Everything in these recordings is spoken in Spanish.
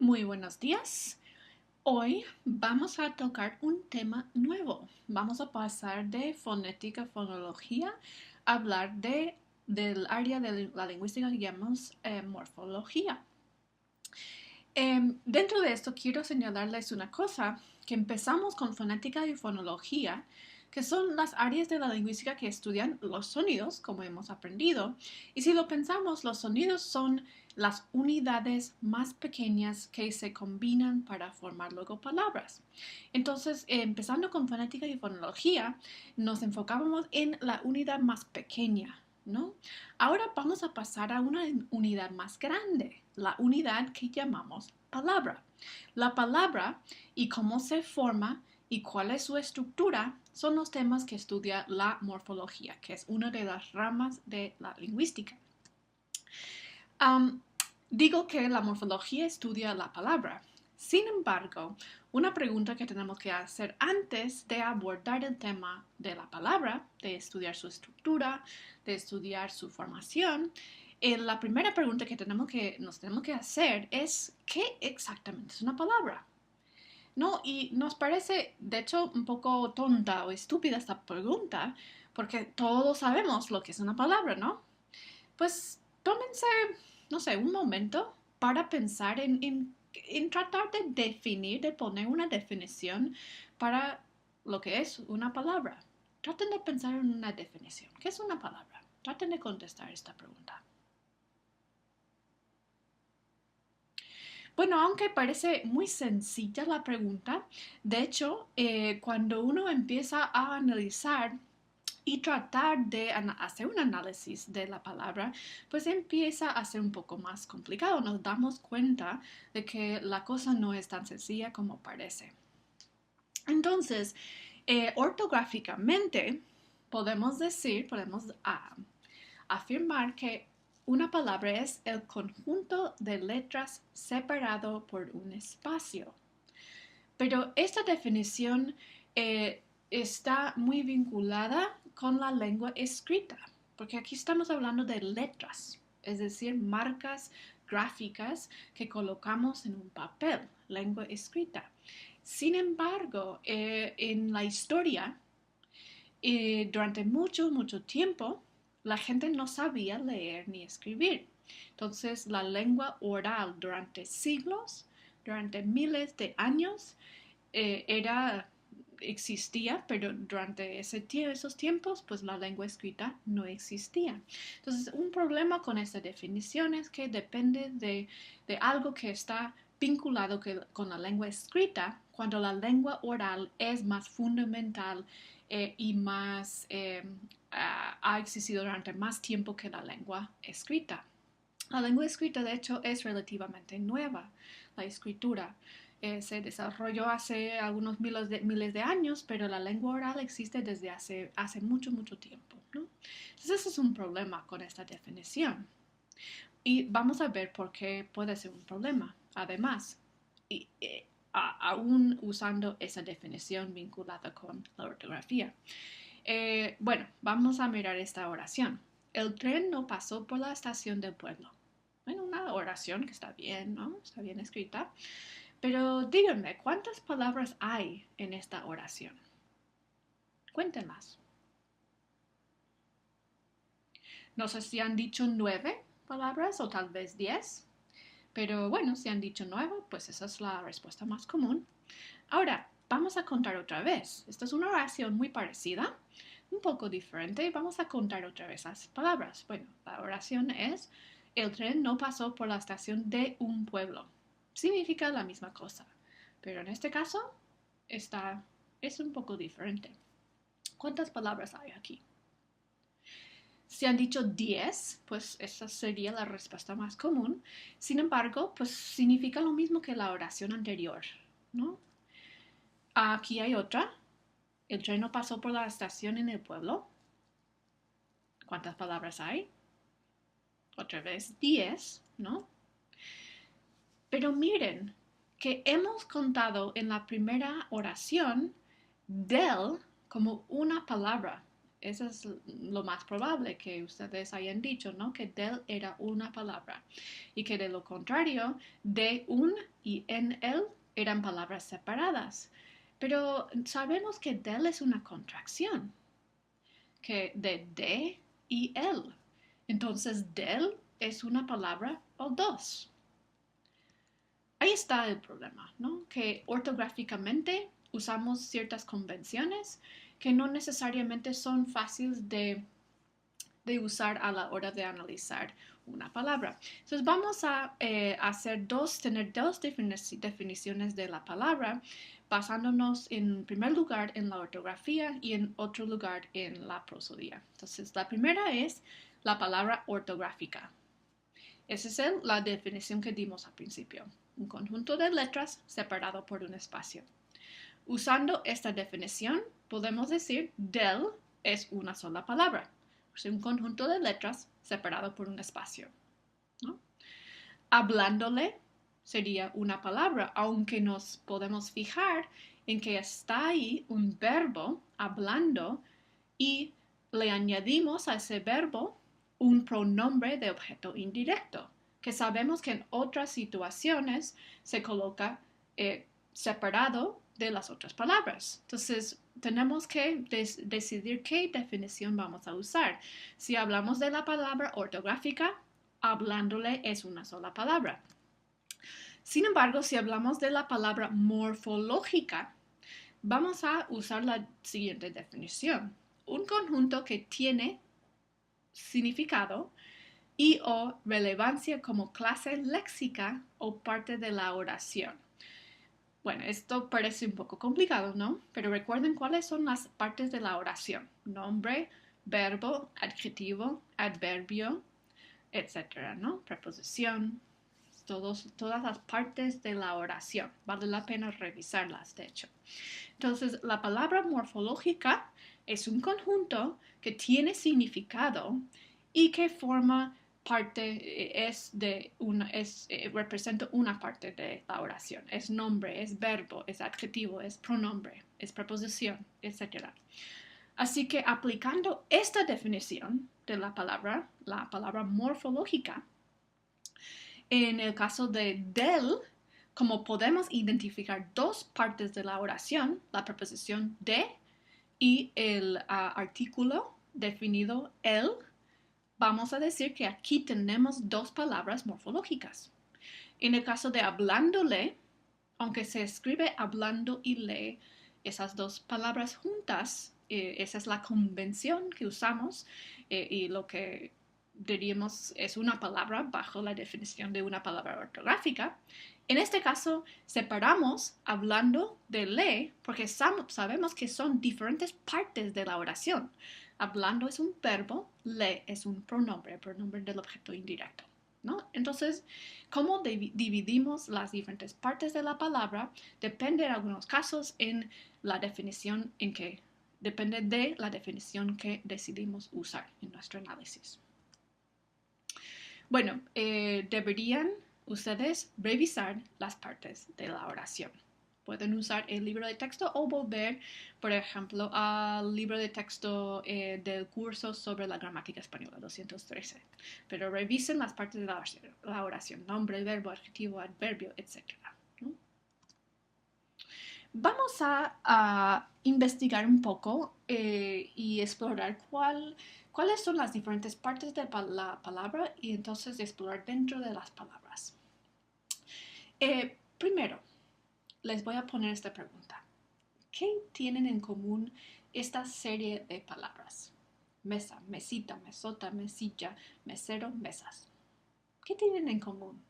Muy buenos días. Hoy vamos a tocar un tema nuevo. Vamos a pasar de fonética, fonología, a hablar del área de la lingüística que llamamos morfología. Dentro de esto quiero señalarles una cosa, que empezamos con fonética y fonología, que son las áreas de la lingüística que estudian los sonidos, como hemos aprendido. Y si lo pensamos, los sonidos son las unidades más pequeñas que se combinan para formar luego palabras. Entonces, empezando con fonética y fonología, nos enfocábamos en la unidad más pequeña, ¿no? Ahora vamos a pasar a una unidad más grande, la unidad que llamamos palabra. La palabra y cómo se forma y cuál es su estructura son los temas que estudia la morfología, que es una de las ramas de la lingüística. Um, Digo que la morfología estudia la palabra. Sin embargo, una pregunta que tenemos que hacer antes de abordar el tema de la palabra, de estudiar su estructura, de estudiar su formación, la primera pregunta que nos tenemos que hacer es ¿qué exactamente es una palabra? ¿No? Y nos parece, de hecho, un poco tonta o estúpida esta pregunta, porque todos sabemos lo que es una palabra, ¿no? Pues tómense, no sé, un momento para pensar en tratar de definir, de poner una definición para lo que es una palabra. Traten de pensar en una definición. ¿Qué es una palabra? Traten de contestar esta pregunta. Bueno, aunque parece muy sencilla la pregunta, de hecho, cuando uno empieza a analizar y tratar de hacer un análisis de la palabra, pues empieza a ser un poco más complicado. Nos damos cuenta de que la cosa no es tan sencilla como parece. Entonces, ortográficamente, podemos afirmar que una palabra es el conjunto de letras separado por un espacio. Pero esta definición está muy vinculada con la lengua escrita, porque aquí estamos hablando de letras, es decir, marcas gráficas que colocamos en un papel, lengua escrita. Sin embargo, en la historia, durante mucho tiempo, la gente no sabía leer ni escribir. Entonces, la lengua oral durante siglos, durante miles de años, era existía, pero durante esos tiempos, pues la lengua escrita no existía. Entonces, un problema con esta definición es que depende de algo que está vinculado con la lengua escrita, cuando la lengua oral es más fundamental y más ha existido durante más tiempo que la lengua escrita. La lengua escrita, de hecho, es relativamente nueva, la escritura. Se desarrolló hace algunos miles de años, pero la lengua oral existe desde hace mucho tiempo, ¿no? Entonces, ese es un problema con esta definición. Y vamos a ver por qué puede ser un problema. Además, y, aún usando esa definición vinculada con la ortografía. Bueno, vamos a mirar esta oración. El tren no pasó por la estación del pueblo. Bueno, una oración que está bien, ¿no? Está bien escrita. Pero díganme, ¿cuántas palabras hay en esta oración? Cuéntenlas. No sé si han dicho 9 palabras o tal vez 10. Pero bueno, si han dicho 9, pues esa es la respuesta más común. Ahora, vamos a contar otra vez. Esta es una oración muy parecida, un poco diferente. Vamos a contar otra vez las palabras. Bueno, la oración es, el tren no pasó por la estación de un pueblo. Significa la misma cosa, pero en este caso es un poco diferente. ¿Cuántas palabras hay aquí? Si han dicho 10, pues esa sería la respuesta más común. Sin embargo, pues significa lo mismo que la oración anterior, ¿no? Aquí hay otra. El tren no pasó por la estación en el pueblo. ¿Cuántas palabras hay? Otra vez 10, ¿no? Pero miren que hemos contado en la primera oración del como una palabra. Eso es lo más probable que ustedes hayan dicho, ¿no? Que del era una palabra y que de lo contrario, de un y en el eran palabras separadas. Pero sabemos que del es una contracción, que de y el. Entonces, del es una palabra o dos. Ahí está el problema, ¿no? Que ortográficamente usamos ciertas convenciones que no necesariamente son fáciles de usar a la hora de analizar una palabra. Entonces vamos a tener dos definiciones de la palabra basándonos en primer lugar en la ortografía y en otro lugar en la prosodía. Entonces la primera es la palabra ortográfica. Esa es la definición que dimos al principio. Un conjunto de letras separado por un espacio. Usando esta definición, podemos decir del es una sola palabra. Es un conjunto de letras separado por un espacio, ¿no? Hablándole sería una palabra, aunque nos podemos fijar en que está ahí un verbo hablando y le añadimos a ese verbo un pronombre de objeto indirecto, que sabemos que en otras situaciones se coloca separado de las otras palabras. Entonces, tenemos que decidir qué definición vamos a usar. Si hablamos de la palabra ortográfica, hablándole es una sola palabra. Sin embargo, si hablamos de la palabra morfológica, vamos a usar la siguiente definición. Un conjunto que tiene significado y o relevancia como clase léxica o parte de la oración. Bueno, esto parece un poco complicado, ¿no? Pero recuerden cuáles son las partes de la oración. Nombre, verbo, adjetivo, adverbio, etcétera, ¿no? Preposición, todas las partes de la oración. Vale la pena revisarlas, de hecho. Entonces, la palabra morfológica es un conjunto que tiene significado y que forma parte, representa una parte de la oración. Es nombre, es verbo, es adjetivo, es pronombre, es preposición, etc. Así que aplicando esta definición de la palabra morfológica, en el caso de del, como podemos identificar dos partes de la oración, la preposición de y el artículo definido el, vamos a decir que aquí tenemos dos palabras morfológicas. En el caso de hablándole, aunque se escribe hablando y le, esas dos palabras juntas, esa es la convención que usamos y lo que diríamos es una palabra bajo la definición de una palabra ortográfica. En este caso, separamos hablando de le porque sabemos que son diferentes partes de la oración. Hablando es un verbo, le es un pronombre, el pronombre del objeto indirecto, ¿no? Entonces, cómo dividimos las diferentes partes de la palabra depende en algunos casos en la definición depende de la definición que decidimos usar en nuestro análisis. Bueno, deberían ustedes revisar las partes de la oración. Pueden usar el libro de texto o volver, por ejemplo, al libro de texto del curso sobre la gramática española 213. Pero revisen las partes de la oración, nombre, verbo, adjetivo, adverbio, etc. ¿no? Vamos a investigar un poco y explorar cuáles son las diferentes partes de la palabra y entonces explorar dentro de las palabras. Primero, les voy a poner esta pregunta. ¿Qué tienen en común esta serie de palabras? Mesa, mesita, mesota, mesilla, mesero, mesas. ¿Qué tienen en común?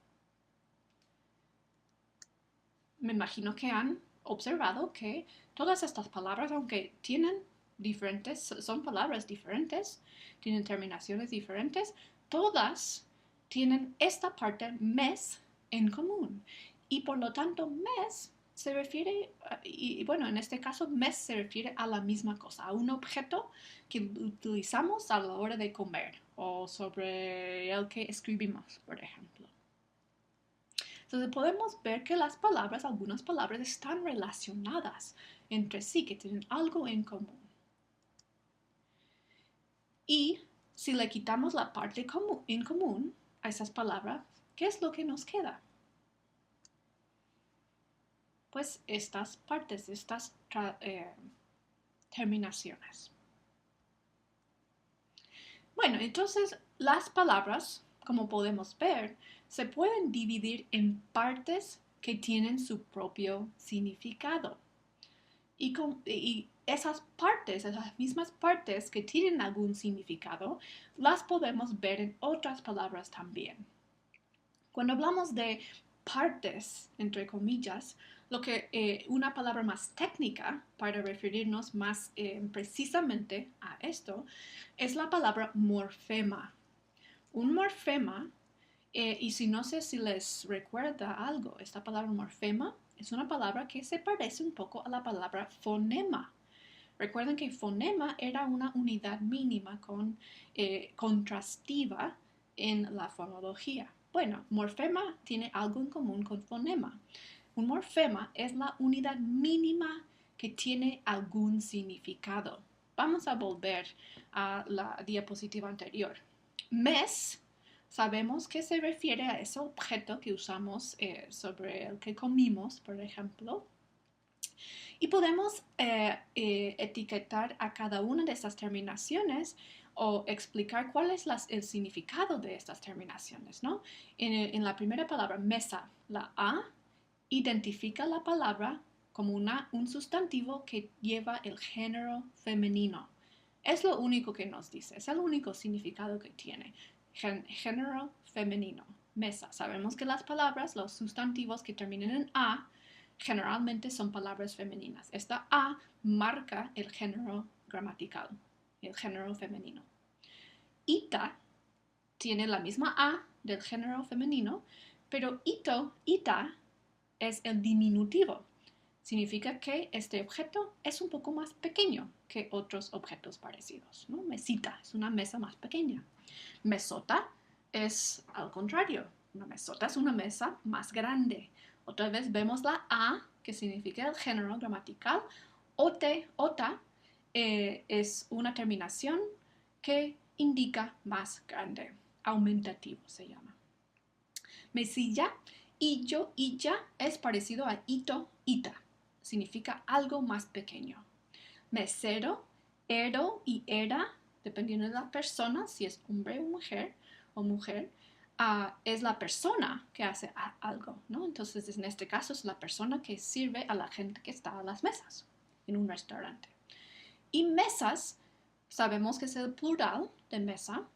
Me imagino que han observado que todas estas palabras, aunque son palabras diferentes, tienen terminaciones diferentes, todas tienen esta parte mes en común. Y por lo tanto, mes se refiere, y bueno, en este caso, mes se refiere a la misma cosa, a un objeto que utilizamos a la hora de comer o sobre el que escribimos, por ejemplo. Entonces podemos ver que algunas palabras están relacionadas entre sí, que tienen algo en común. Y si le quitamos la parte en común a esas palabras, ¿qué es lo que nos queda? Pues estas partes, estas terminaciones. Bueno, entonces las palabras, como podemos ver, se pueden dividir en partes que tienen su propio significado. Y esas partes, esas mismas partes que tienen algún significado, las podemos ver en otras palabras también. Cuando hablamos de partes, entre comillas, una palabra más técnica para referirnos más precisamente a esto es la palabra morfema. Un morfema, y si no sé si les recuerda algo, esta palabra morfema es una palabra que se parece un poco a la palabra fonema. Recuerden que fonema era una unidad mínima contrastiva en la fonología. Bueno, morfema tiene algo en común con fonema. Un morfema es la unidad mínima que tiene algún significado. Vamos a volver a la diapositiva anterior. Mes, sabemos que se refiere a ese objeto que usamos sobre el que comimos, por ejemplo. Y podemos etiquetar a cada una de estas terminaciones o explicar cuál es el significado de estas terminaciones, ¿no? En la primera palabra, mesa, la A identifica la palabra como un sustantivo que lleva el género femenino. Es lo único que nos dice, es el único significado que tiene. Género femenino, mesa. Sabemos que las palabras, los sustantivos que terminan en A, generalmente son palabras femeninas. Esta A marca el género gramatical, el género femenino. Ita tiene la misma A del género femenino, pero ita, es el diminutivo. Significa que este objeto es un poco más pequeño que otros objetos parecidos, ¿no? Mesita es una mesa más pequeña. Mesota es al contrario. Una mesota es una mesa más grande. Otra vez vemos la A, que significa el género gramatical. Ota, es una terminación que indica más grande. Aumentativo se llama. Mesilla, illo, illa es parecido a ito, ita. Significa algo más pequeño. Mesero, ero y era, dependiendo de la persona, si es hombre o mujer, es la persona que hace algo, ¿no? Entonces, en este caso, es la persona que sirve a la gente que está a las mesas en un restaurante. Y mesas, sabemos que es el plural de mesa.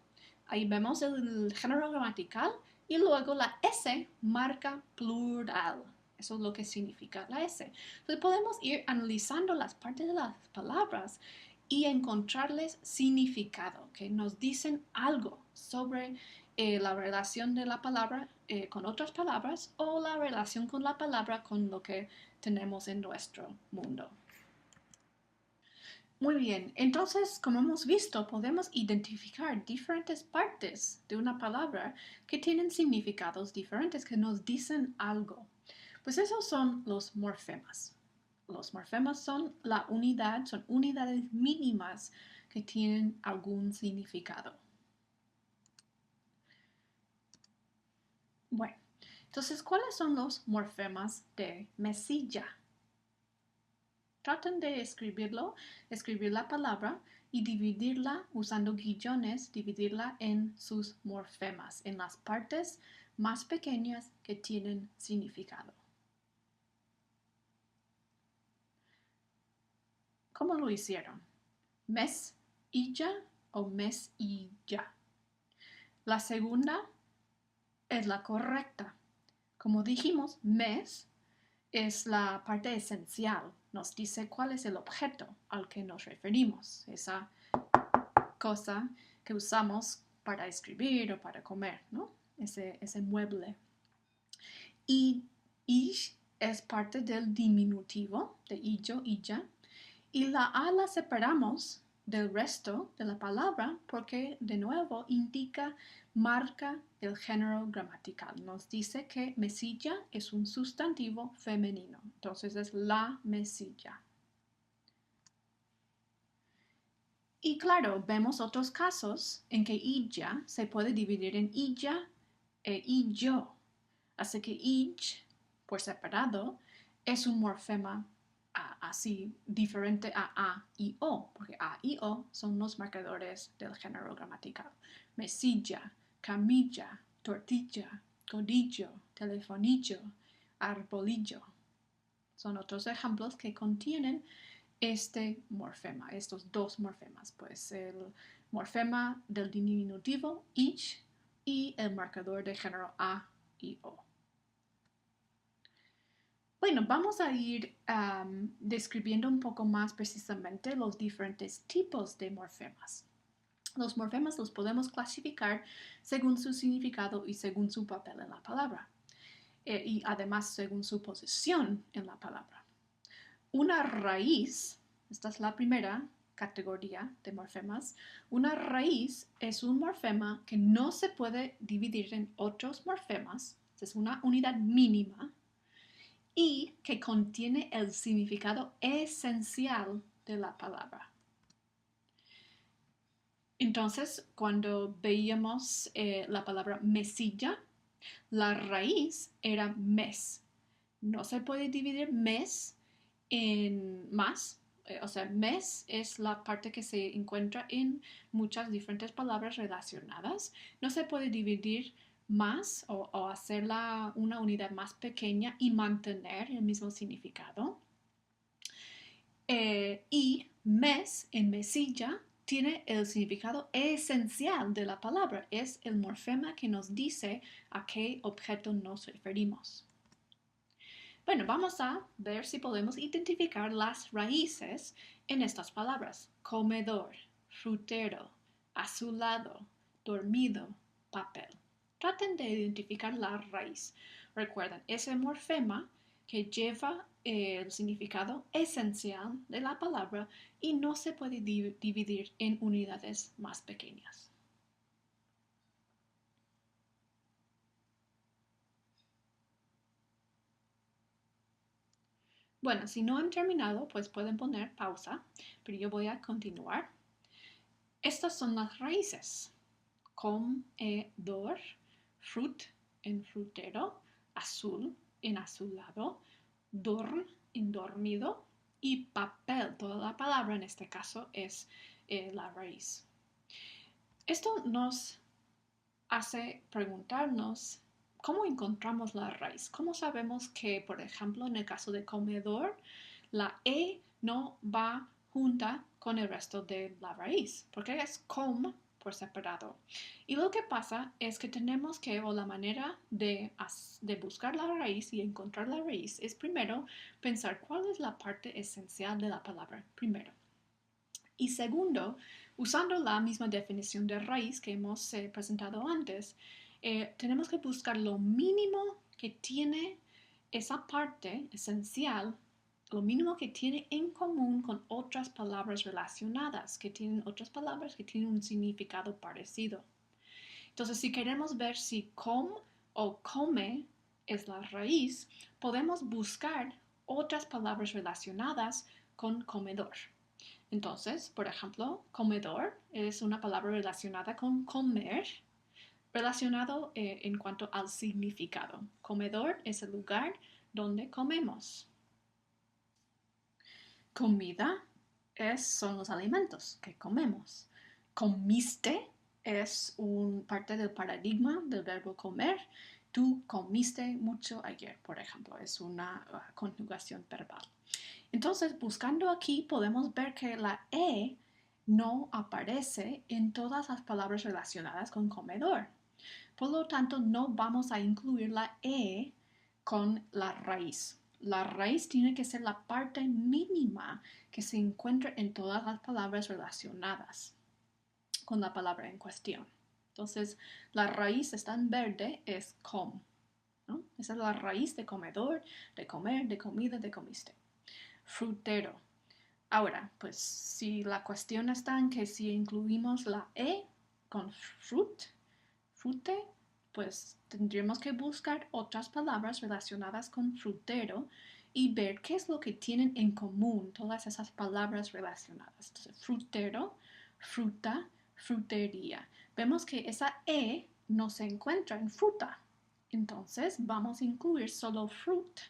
Ahí vemos el género gramatical y luego la S marca plural. Eso es lo que significa la S. Entonces podemos ir analizando las partes de las palabras y encontrarles significado, que nos dicen algo sobre la relación de la palabra con otras palabras o la relación con la palabra con lo que tenemos en nuestro mundo. Muy bien, entonces, como hemos visto, podemos identificar diferentes partes de una palabra que tienen significados diferentes, que nos dicen algo. Pues esos son los morfemas. Los morfemas son son unidades mínimas que tienen algún significado. Bueno, entonces, ¿cuáles son los morfemas de mesilla? Traten de escribir la palabra y dividirla usando guiones, dividirla en sus morfemas, en las partes más pequeñas que tienen significado. ¿Cómo lo hicieron? Mes-illa o mes-illa. La segunda es la correcta. Como dijimos, mes es la parte esencial. Nos dice cuál es el objeto al que nos referimos. Esa cosa que usamos para escribir o para comer, ¿no? Ese mueble. Y ish es parte del diminutivo de illo, illa. Y la A la separamos del resto de la palabra porque de nuevo marca el género gramatical. Nos dice que mesilla es un sustantivo femenino. Entonces es la mesilla. Y claro, vemos otros casos en que illa se puede dividir en illa e illo. Así que ich, por separado, es un morfema así diferente a y o, porque a y o son los marcadores del género gramatical. Mesilla, camilla, tortilla, codillo, telefonillo, arbolillo. Son otros ejemplos que contienen este morfema, estos dos morfemas, pues el morfema del diminutivo ich y el marcador de género a y o. Bueno, vamos a ir describiendo un poco más precisamente los diferentes tipos de morfemas. Los morfemas los podemos clasificar según su significado y según su papel en la palabra, y además según su posición en la palabra. Una raíz, esta es la primera categoría de morfemas, una raíz es un morfema que no se puede dividir en otros morfemas, es una unidad mínima y que contiene el significado esencial de la palabra. Entonces, cuando veíamos la palabra mesilla, la raíz era mes. No se puede dividir mes en más. O sea, mes es la parte que se encuentra en muchas diferentes palabras relacionadas. No se puede dividir más o hacerla una unidad más pequeña y mantener el mismo significado. Y mes en mesilla tiene el significado esencial de la palabra. Es el morfema que nos dice a qué objeto nos referimos. Bueno, vamos a ver si podemos identificar las raíces en estas palabras. Comedor, frutero, azulado, dormido, papel. Traten de identificar la raíz. Recuerden, ese morfema que lleva el significado esencial de la palabra y no se puede dividir en unidades más pequeñas. Bueno, si no han terminado, pues pueden poner pausa, pero yo voy a continuar. Estas son las raíces. Comedor, frut en frutero, azul en azulado, dorm en dormido y papel. Toda la palabra en este caso es la raíz. Esto nos hace preguntarnos cómo encontramos la raíz. ¿Cómo sabemos que, por ejemplo, en el caso de comedor, la E no va junta con el resto de la raíz? Porque es com por separado. Y lo que pasa es que tenemos que, o la manera de buscar la raíz y encontrar la raíz es primero pensar cuál es la parte esencial de la palabra, primero. Y segundo, usando la misma definición de raíz que hemos presentado antes, tenemos que buscar lo mínimo que tiene esa parte esencial, lo mínimo que tiene en común con otras palabras relacionadas, que tienen otras palabras que tienen un significado parecido. Entonces, si queremos ver si com o come es la raíz, podemos buscar otras palabras relacionadas con comedor. Entonces, por ejemplo, comedor es una palabra relacionada con comer, relacionado en cuanto al significado. Comedor es el lugar donde comemos. Comida son los alimentos que comemos. Comiste es parte del paradigma del verbo comer. Tú comiste mucho ayer, por ejemplo, es una conjugación verbal. Entonces, buscando aquí podemos ver que la E no aparece en todas las palabras relacionadas con comedor. Por lo tanto, no vamos a incluir la E con la raíz. La raíz tiene que ser la parte mínima que se encuentra en todas las palabras relacionadas con la palabra en cuestión. Entonces, la raíz está en verde, es com, ¿no? Esa es la raíz de comedor, de comer, de comida, de comiste. Frutero. Ahora, pues si la cuestión está en que si incluimos la E con frute, pues tendríamos que buscar otras palabras relacionadas con frutero y ver qué es lo que tienen en común todas esas palabras relacionadas. Entonces, frutero fruta, frutería. Vemos que esa E no se encuentra en fruta. Entonces vamos a incluir solo fruit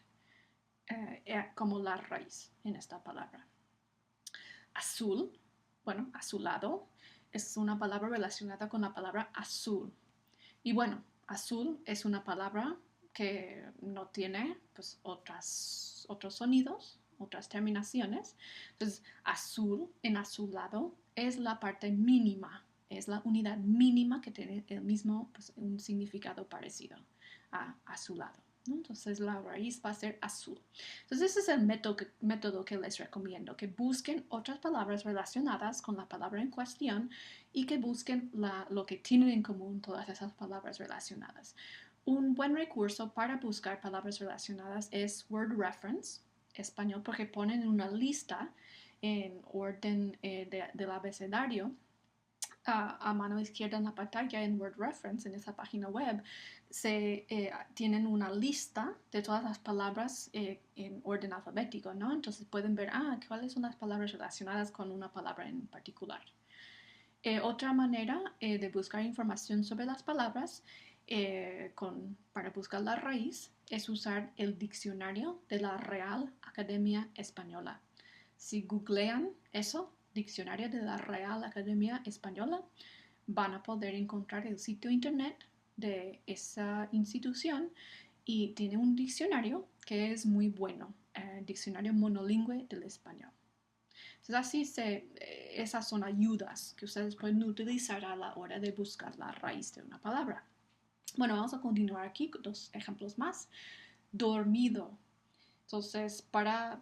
como la raíz en esta palabra. Azul, bueno, azulado, es una palabra relacionada con la palabra azul. Y bueno, azul es una palabra que no tiene pues, otros sonidos, otras terminaciones. Entonces, azul en azulado es la parte mínima, es la unidad mínima que tiene el mismo, pues, un significado parecido a azulado, ¿no? Entonces, la raíz va a ser azul. Entonces, ese es el método que les recomiendo, que busquen otras palabras relacionadas con la palabra en cuestión y que busquen lo que tienen en común todas esas palabras relacionadas. Un buen recurso para buscar palabras relacionadas es Word Reference, español, porque ponen una lista en orden del abecedario a mano izquierda en la pantalla en Word Reference, en esa página web, tienen una lista de todas las palabras en orden alfabético, ¿no? Entonces pueden ver, cuáles son las palabras relacionadas con una palabra en particular. Otra manera de buscar información sobre las palabras para buscar la raíz es usar el diccionario de la Real Academia Española. Si googlean eso, diccionario de la Real Academia Española, van a poder encontrar el sitio internet de esa institución y tiene un diccionario que es muy bueno, diccionario monolingüe del español. Entonces esas son ayudas que ustedes pueden utilizar a la hora de buscar la raíz de una palabra. Bueno, vamos a continuar aquí con dos ejemplos más. Dormido. Entonces,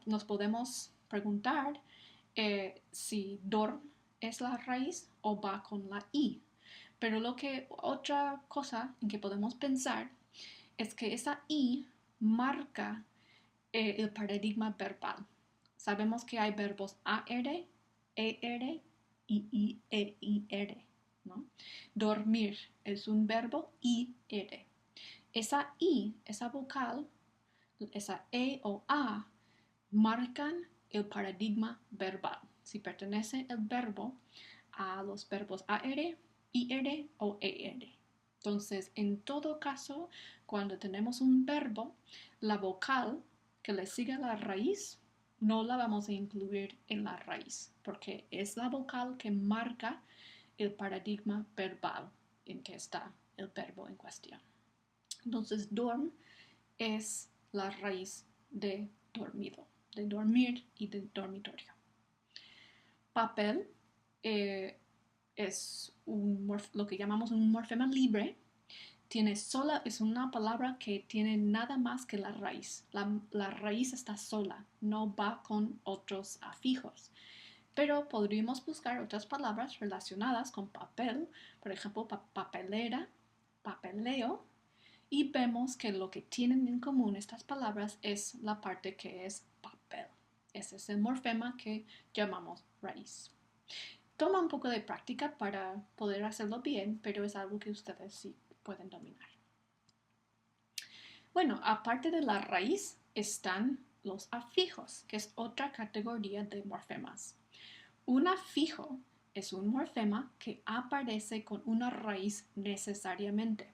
nos podemos preguntar si dorm es la raíz o va con la i. Pero otra cosa en que podemos pensar es que esa i marca el paradigma verbal. Sabemos que hay verbos AR, ER y IER, ¿no? Dormir es un verbo IR. Esa I, esa vocal, esa E o A, marcan el paradigma verbal. Si pertenece el verbo a los verbos AR, IR o ER. Entonces, en todo caso, cuando tenemos un verbo, la vocal que le sigue a la raíz no la vamos a incluir en la raíz, porque es la vocal que marca el paradigma verbal en que está el verbo en cuestión. Entonces, dorm es la raíz de dormido, de dormir y de dormitorio. Papel es lo que llamamos un morfema libre. Es una palabra que tiene nada más que la raíz. La raíz está sola, no va con otros afijos. Pero podríamos buscar otras palabras relacionadas con papel, por ejemplo, papelera, papeleo, y vemos que lo que tienen en común estas palabras es la parte que es papel. Ese es el morfema que llamamos raíz. Toma un poco de práctica para poder hacerlo bien, pero es algo que ustedes sí pueden dominar. Bueno, aparte de la raíz están los afijos, que es otra categoría de morfemas. Un afijo es un morfema que aparece con una raíz necesariamente.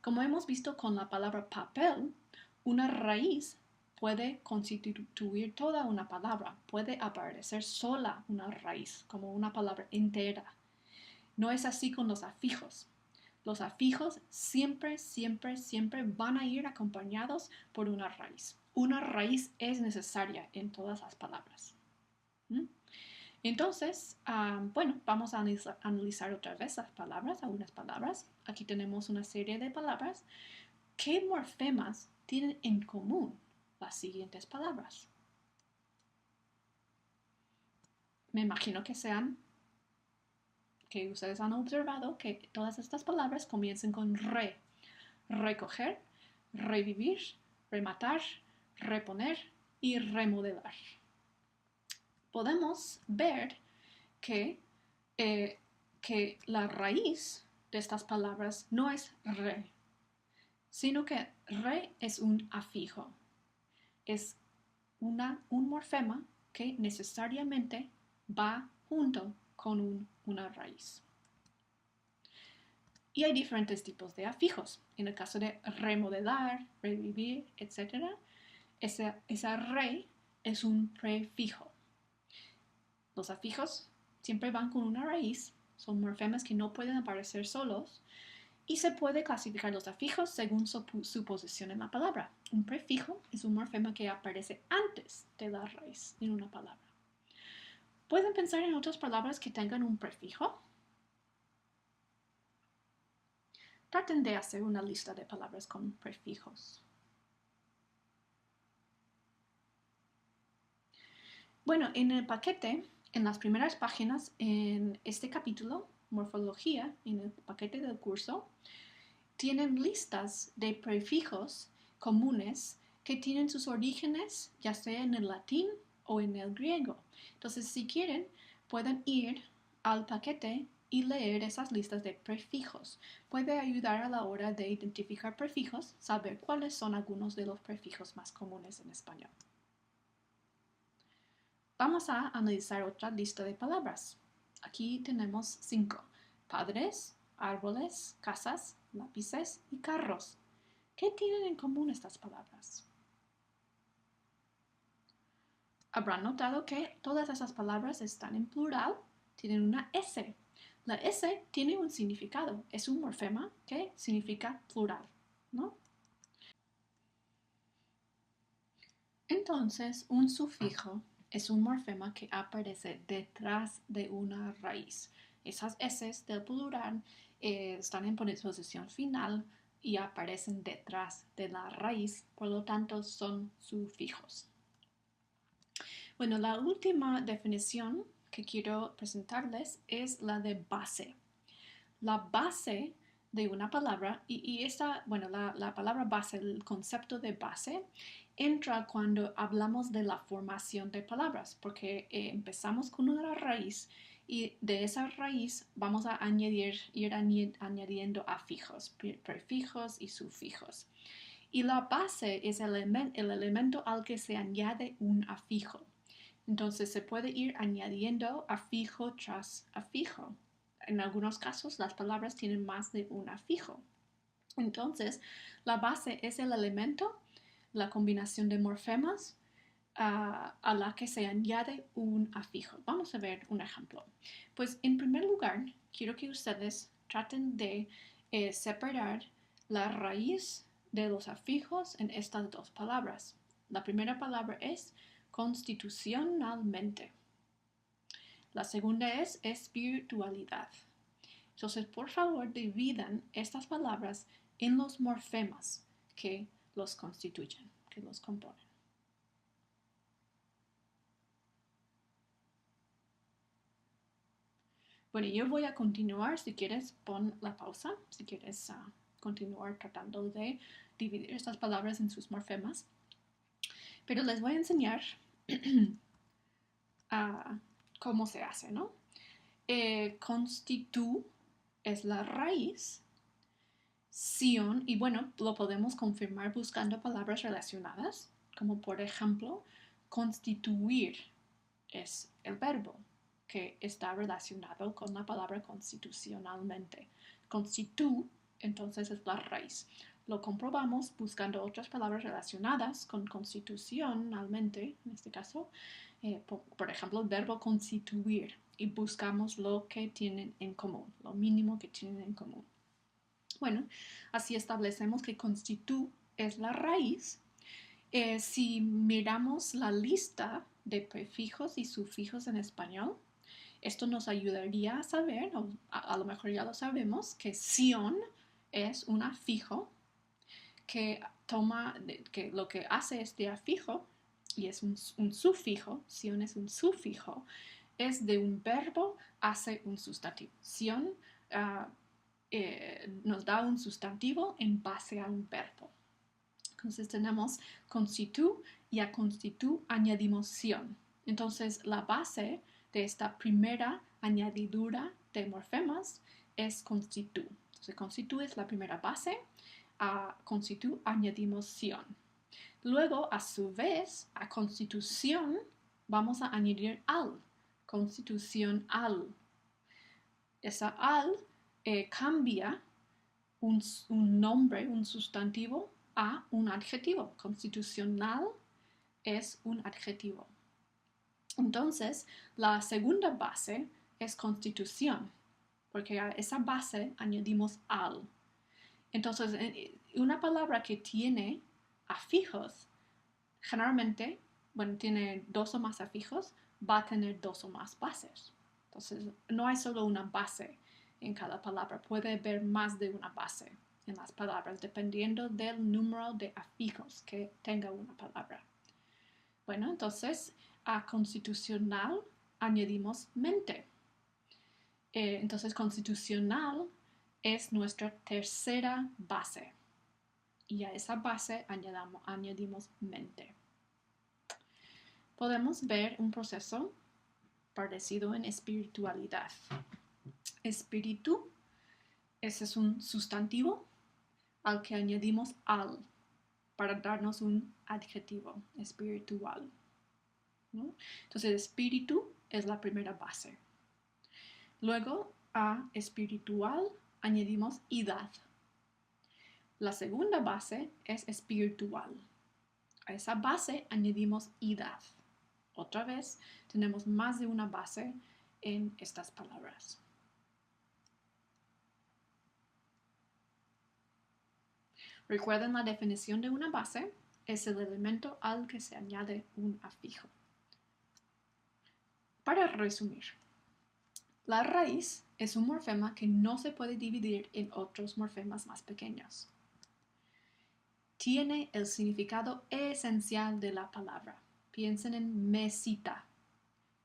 Como hemos visto con la palabra papel, una raíz puede constituir toda una palabra, puede aparecer sola una raíz, como una palabra entera. No es así con los afijos. Los afijos siempre, siempre, siempre van a ir acompañados por una raíz. Una raíz es necesaria en todas las palabras. Entonces, bueno, vamos a analizar otra vez algunas palabras. Aquí tenemos una serie de palabras. ¿Qué morfemas tienen en común las siguientes palabras? Me imagino que ustedes han observado que todas estas palabras comienzan con re. Recoger, revivir, rematar, reponer y remodelar. Podemos ver que la raíz de estas palabras no es re, sino que re es un afijo. Es un morfema que necesariamente va junto con una raíz. Y hay diferentes tipos de afijos. En el caso de remodelar, revivir, etc., esa re es un prefijo. Los afijos siempre van con una raíz, son morfemas que no pueden aparecer solos, y se puede clasificar los afijos según su posición en la palabra. Un prefijo es un morfema que aparece antes de la raíz en una palabra. ¿Pueden pensar en otras palabras que tengan un prefijo? Traten de hacer una lista de palabras con prefijos. Bueno, en el paquete, en las primeras páginas, en este capítulo, morfología, en el paquete del curso, tienen listas de prefijos comunes que tienen sus orígenes ya sea en el latín o en el griego. Entonces, si quieren, pueden ir al paquete y leer esas listas de prefijos. Puede ayudar a la hora de identificar prefijos, saber cuáles son algunos de los prefijos más comunes en español. Vamos a analizar otra lista de palabras. Aquí tenemos 5. Padres, árboles, casas, lápices y carros. ¿Qué tienen en común estas palabras? Habrán notado que todas esas palabras están en plural, tienen una S. La S tiene un significado, es un morfema que significa plural, ¿no? Entonces, un sufijo es un morfema que aparece detrás de una raíz. Esas S del plural están en posición final y aparecen detrás de la raíz, por lo tanto son sufijos. Bueno, la última definición que quiero presentarles es la de base. La base de una palabra, y esta, bueno, la palabra base, el concepto de base, entra cuando hablamos de la formación de palabras, porque empezamos con una raíz y de esa raíz vamos a ir añadiendo afijos, prefijos y sufijos. Y la base es el elemento al que se añade un afijo. Entonces se puede ir añadiendo afijo tras afijo. En algunos casos las palabras tienen más de un afijo. Entonces la base es el elemento, la combinación de morfemas a la que se añade un afijo. Vamos a ver un ejemplo. Pues en primer lugar, quiero que ustedes traten de separar la raíz de los afijos en estas dos palabras. La primera palabra es constitucionalmente. La segunda es espiritualidad. Entonces, por favor, dividan estas palabras en los morfemas que los constituyen, que los componen. Bueno, yo voy a continuar. Si quieres, pon la pausa. Si quieres continuar tratando de dividir estas palabras en sus morfemas. Pero les voy a enseñar cómo se hace, ¿no? Constitu es la raíz. Sion, y bueno, lo podemos confirmar buscando palabras relacionadas, como por ejemplo, constituir es el verbo que está relacionado con la palabra constitucionalmente. Constitu, entonces, es la raíz. Lo comprobamos buscando otras palabras relacionadas con constitucionalmente, en este caso, por ejemplo, el verbo constituir, y buscamos lo que tienen en común, lo mínimo que tienen en común. Bueno, así establecemos que constitu es la raíz. Si miramos la lista de prefijos y sufijos en español, esto nos ayudaría a saber, o a lo mejor ya lo sabemos, que sion es un afijo que que lo que hace este afijo, y es un sufijo, sion es un sufijo, es de un verbo hace un sustantivo. Sion nos da un sustantivo en base a un verbo. Entonces tenemos constitu y a constitu añadimos sion. Entonces la base de esta primera añadidura de morfemas es constitu. Entonces constitu es la primera base, a constitu añadimos sion. Luego, a su vez, a constitución vamos a añadir al. Constitución al. Esa al cambia un nombre, un sustantivo, a un adjetivo. Constitucional es un adjetivo. Entonces, la segunda base es constitución, porque a esa base añadimos al. Entonces, una palabra que tiene afijos, generalmente, bueno, tiene dos o más afijos, va a tener dos o más bases. Entonces, no hay solo una base en cada palabra, puede haber más de una base en las palabras, dependiendo del número de afijos que tenga una palabra. Bueno, entonces, a constitucional añadimos mente. Entonces, constitucional es nuestra tercera base. Y a esa base añadimos mente. Podemos ver un proceso parecido en espiritualidad. Espíritu, ese es un sustantivo al que añadimos al para darnos un adjetivo espiritual, ¿no? Entonces, espíritu es la primera base. Luego, a espiritual añadimos idad. La segunda base es espiritual. A esa base añadimos idad. Otra vez, tenemos más de una base en estas palabras. Recuerden la definición de una base es el elemento al que se añade un afijo. Para resumir, la raíz es un morfema que no se puede dividir en otros morfemas más pequeños. Tiene el significado esencial de la palabra. Piensen en mesita.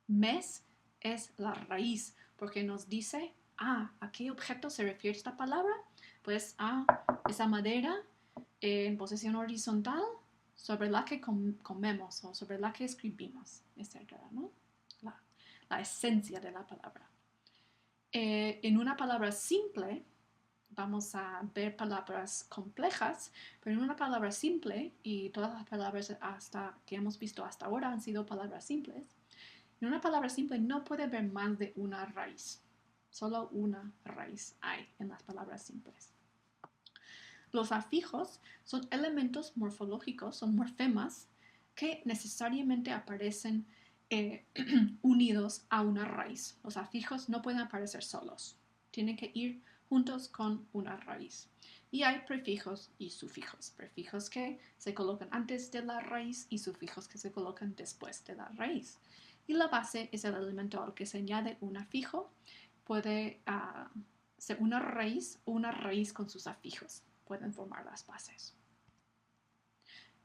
Mes es la raíz porque nos dice, ¿a qué objeto se refiere esta palabra? Pues a esa madera en posición horizontal sobre la que comemos o sobre la que escribimos, etc., ¿no? La esencia de la palabra. En una palabra simple, vamos a ver palabras complejas, pero en una palabra simple, y todas las palabras que hemos visto hasta ahora han sido palabras simples, en una palabra simple no puede haber más de una raíz. Solo una raíz hay en las palabras simples. Los afijos son elementos morfológicos, son morfemas que necesariamente aparecen unidos a una raíz. Los afijos no pueden aparecer solos, tienen que ir juntos con una raíz. Y hay prefijos y sufijos. Prefijos que se colocan antes de la raíz y sufijos que se colocan después de la raíz. Y la base es el elemento al que se añade un afijo. Puede ser una raíz o una raíz con sus afijos. Pueden formar las bases.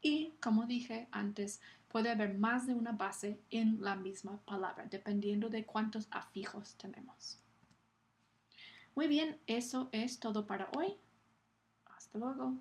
Y, como dije antes, puede haber más de una base en la misma palabra, dependiendo de cuántos afijos tenemos. Muy bien, eso es todo para hoy. Hasta luego.